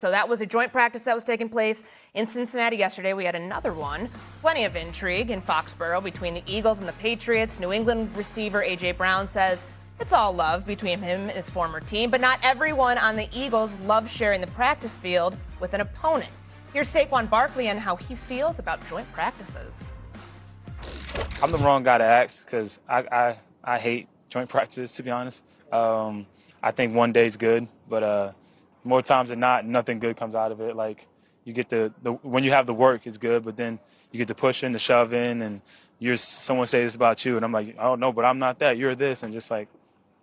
So that was a joint practice that was taking place in Cincinnati yesterday. We had another one. Plenty of intrigue in Foxborough between the Eagles and the Patriots. New England receiver A.J. Brown says it's all love between him and his former team, but not everyone on the Eagles loves sharing the practice field with an opponent. Here's Saquon Barkley and how he feels about joint practices. I'm the wrong guy to ask because I hate joint practices, to be honest. I think one day's good, but more times than not, nothing good comes out of it. Like, you get the when you have the work, it's good, but then you get the push in, the shove in, and someone says this about you, and I'm like, oh no, but I'm not that. You're this, and just like,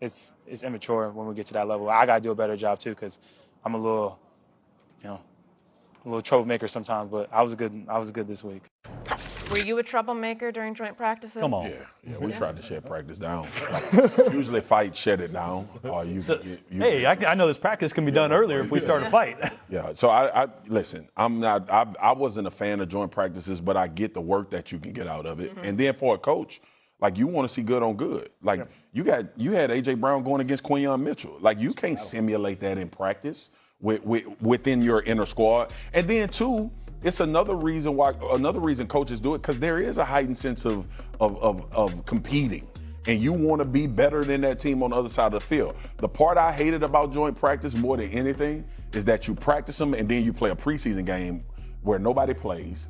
it's immature when we get to that level. I gotta do a better job too, because I'm a little troublemaker sometimes. But I was good this week. Were you a troublemaker during joint practices? Come on. Yeah, we tried to shut practice down. Usually fight, shut it down. Or I know this practice can be done earlier if we start a fight. Yeah, so I listen, I wasn't a fan of joint practices, but I get the work that you can get out of it. Mm-hmm. And then for a coach, like, you want to see good on good. Like, you had A.J. Brown going against Quinyon Mitchell. Like, you can't simulate that in practice within your inner squad. And then, too, it's another reason coaches do it, because there is a heightened sense of competing, and you want to be better than that team on the other side of the field. The part I hated about joint practice more than anything is that you practice them and then you play a preseason game where nobody plays,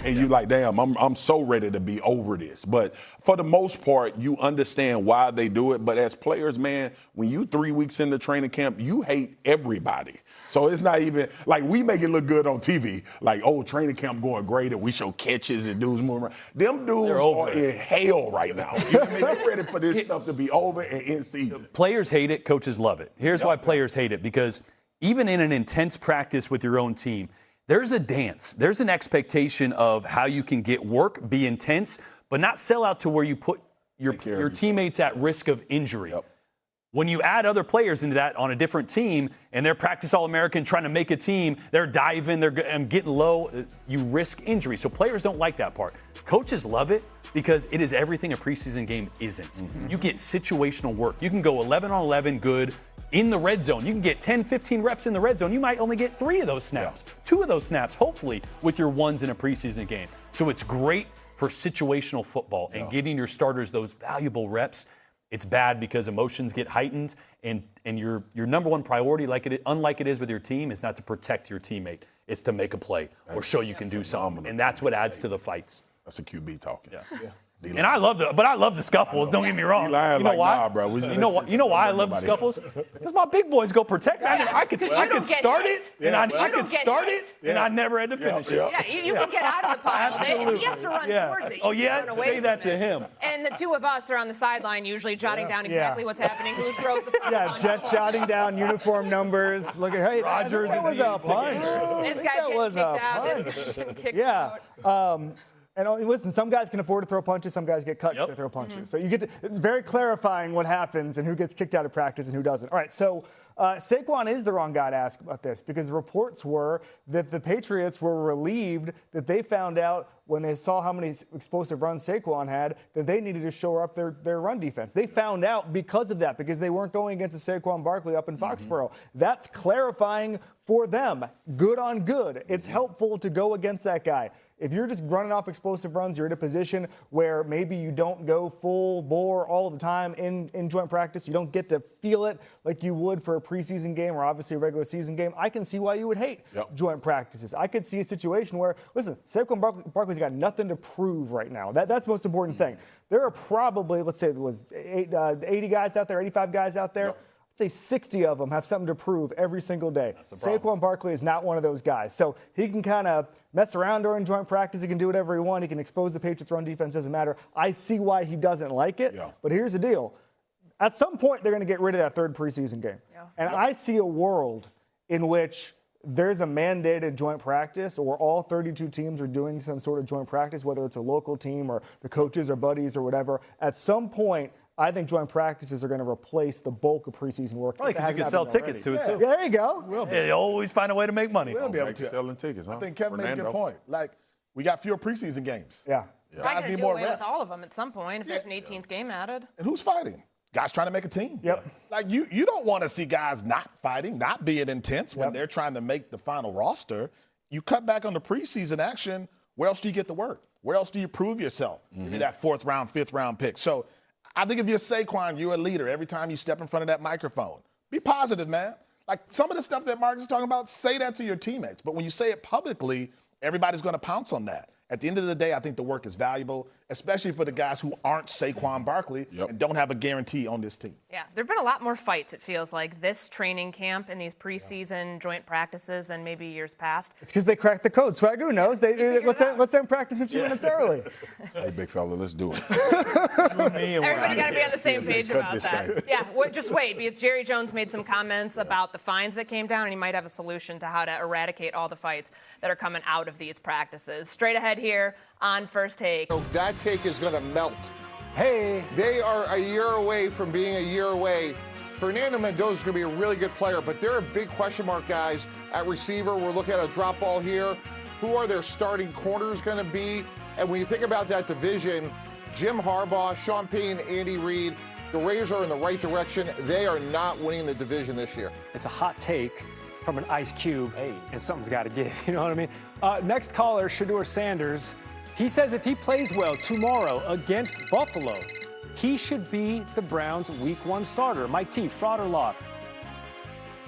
and you like, damn, I'm so ready to be over this. But for the most part, you understand why they do it. But as players, man, when you 3 weeks into training camp, you hate everybody. So it's not even like we make it look good on TV, like, oh, training camp going great, and we show catches and dudes moving around. Them dudes are in hell right now. You know what I mean? They're ready for this stuff to be over and in season. Players hate it, coaches love it. Here's why players hate it, because even in an intense practice with your own team, there's a dance. There's an expectation of how you can get work, be intense, but not sell out to where you put your teammates at risk of injury. Yep. When you add other players into that on a different team and they're practice All-American trying to make a team, they're diving, they're getting low, you risk injury. So players don't like that part. Coaches love it because it is everything a preseason game isn't. Mm-hmm. You get situational work. You can go 11 on 11 good in the red zone. You can get 10, 15 reps in the red zone. You might only get 3 of those snaps, 2 of those snaps, hopefully, with your ones in a preseason game. So it's great for situational football and getting your starters those valuable reps. It's bad because emotions get heightened, and your number one priority, unlike it is with your team, is not to protect your teammate. It's to make a play or show you can do something, and that's what adds to the fights. That's a QB talking. Yeah. And I love the scuffles. Don't get me wrong. You know why? Nah, bro. You know why I love the scuffles? Because my big boys go protect. I could start it, and I never had to finish it. Yeah, you can get out of the pile. Absolutely. He has to run towards it. Oh yeah, say that to him. And the two of us are on the sideline, usually jotting down exactly what's happening, who throws the punch. Yeah, just jotting down uniform numbers. Look at Rodgers that was a punch. This guy's getting kicked out. Kicked out. And listen, some guys can afford to throw punches, some guys get cut to throw punches. Mm-hmm. So it's very clarifying what happens and who gets kicked out of practice and who doesn't. All right, so Saquon is the wrong guy to ask about this, because reports were that the Patriots were relieved that they found out when they saw how many explosive runs Saquon had that they needed to shore up their run defense. They found out because of that, because they weren't going against the Saquon Barkley up in Foxborough. That's clarifying for them. Good on good. It's helpful to go against that guy. If you're just running off explosive runs, you're in a position where maybe you don't go full bore all the time in joint practice. You don't get to feel it like you would for a preseason game or obviously a regular season game. I can see why you would hate joint practices. I could see a situation where, listen, Saquon Barkley's got nothing to prove right now. That's the most important thing. There are probably, let's say it was 80 guys out there, 85 guys out there. Say 60 of them have something to prove every single day. Saquon Barkley is not one of those guys. So he can kind of mess around during joint practice. He can do whatever he wants. He can expose the Patriots' run defense. Doesn't matter. I see why he doesn't like it. Yeah. But here's the deal. At some point, they're going to get rid of that third preseason game. Yeah. And I see a world in which there's a mandated joint practice, or all 32 teams are doing some sort of joint practice, whether it's a local team or the coaches or buddies or whatever. At some point, I think joint practices are going to replace the bulk of preseason work. Probably because you can sell tickets to it, too. There you go. You always find a way to make money. We'll be able to. Selling tickets, huh? I think Kevin made a good point. Like, we got fewer preseason games. Yeah. Guys need more reps. With all of them at some point if there's an 18th game added. And who's fighting? guys trying to make a team. Yep. Like you don't want to see guys not fighting, not being intense when they're trying to make the final roster. You cut back on the preseason action. Where else do you get the work? Where else do you prove yourself? You're that 4th round, 5th round pick. So I think if you're Saquon, you're a leader. Every time you step in front of that microphone, be positive, man. Like some of the stuff that Mark is talking about, say that to your teammates. But when you say it publicly, everybody's going to pounce on that. At the end of the day, I think the work is valuable, especially for the guys who aren't Saquon Barkley and don't have a guarantee on this team. Yeah, there have been a lot more fights, it feels like, this training camp and these preseason joint practices than maybe years past. It's because they cracked the code. Swagoo knows. Let's end practice 15 minutes early. Hey, big fella, let's do it. Everybody got to be on the same page about that. Yeah, just wait, because Jerry Jones made some comments about the fines that came down, and he might have a solution to how to eradicate all the fights that are coming out of these practices. Straight ahead here on First Take. So that take is going to melt. Hey. They are a year away from being a year away. Fernando Mendoza is going to be a really good player, but there are big question mark guys at receiver. We're looking at a drop ball here. Who are their starting corners going to be? And when you think about that division, Jim Harbaugh, Sean Payton, Andy Reid, the Raiders are in the right direction. They are not winning the division this year. It's a hot take from an ice cube, and something's got to give. You know what I mean? Next caller, Shedeur Sanders. He says if he plays well tomorrow against Buffalo, he should be the Browns' Week 1 starter. Mike T, fraud or laud?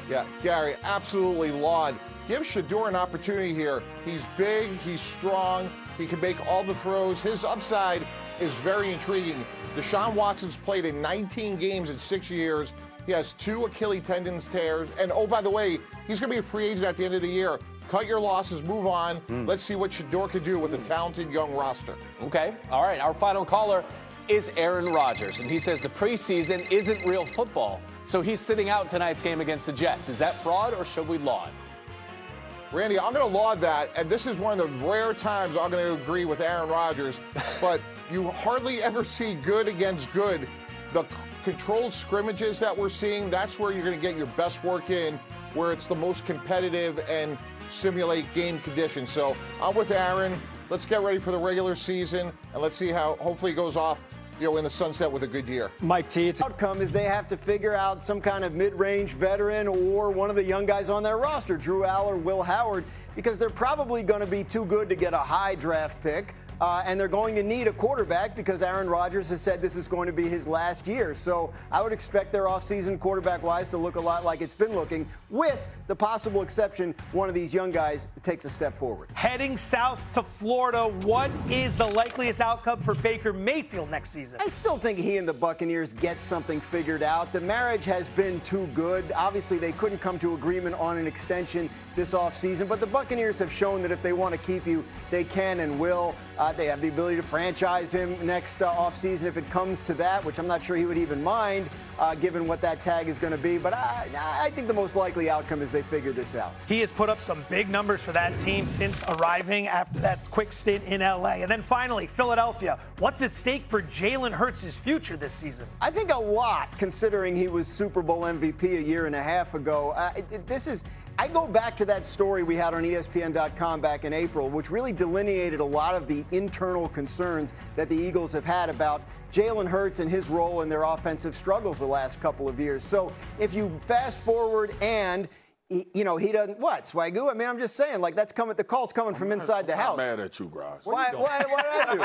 Yeah, Gary, absolutely laud. Give Shedeur an opportunity here. He's big, he's strong, he can make all the throws. His upside is very intriguing. Deshaun Watson's played in 19 games in 6 years. He has 2 Achilles tendons tears. And, oh, by the way, he's going to be a free agent at the end of the year. Cut your losses, move on. Let's see what Shedeur can do with a talented young roster. Okay, all right. Our final caller is Aaron Rodgers, and he says the preseason isn't real football, so he's sitting out tonight's game against the Jets. Is that fraud, or should we laud? Randy, I'm going to laud that, and this is one of the rare times I'm going to agree with Aaron Rodgers, but you hardly ever see good against good. The controlled scrimmages that we're seeing, that's where you're going to get your best work in, where it's the most competitive and simulate game conditions. So I'm with Aaron. Let's get ready for the regular season, and let's see how hopefully it goes off, in the sunset with a good year. Mike T, it's outcome is they have to figure out some kind of mid-range veteran or one of the young guys on their roster, Drew Aller, Will Howard, because they're probably going to be too good to get a high draft pick. And they're going to need a quarterback because Aaron Rodgers has said this is going to be his last year. So I would expect their offseason quarterback-wise to look a lot like it's been looking, with the possible exception one of these young guys takes a step forward. Heading south to Florida, what is the likeliest outcome for Baker Mayfield next season? I still think he and the Buccaneers get something figured out. The marriage has been too good. Obviously, they couldn't come to agreement on an extension this offseason, but the Buccaneers have shown that if they want to keep you, they can and will. They have the ability to franchise him next offseason if it comes to that, which I'm not sure he would even mind, given what that tag is going to be. But I think the most likely outcome is they figure this out. He has put up some big numbers for that team since arriving after that quick stint in L.A. And then finally, Philadelphia. What's at stake for Jalen Hurts' future this season? I think a lot, considering he was Super Bowl MVP a year and a half ago. I go back to that story we had on ESPN.com back in April, which really delineated a lot of the internal concerns that the Eagles have had about Jalen Hurts and his role in their offensive struggles the last couple of years. So if you fast forward and he doesn't, what, Swagoo? I mean, I'm just saying, like, the call's coming from inside the house. I'm mad at you, Gross. Why did I do?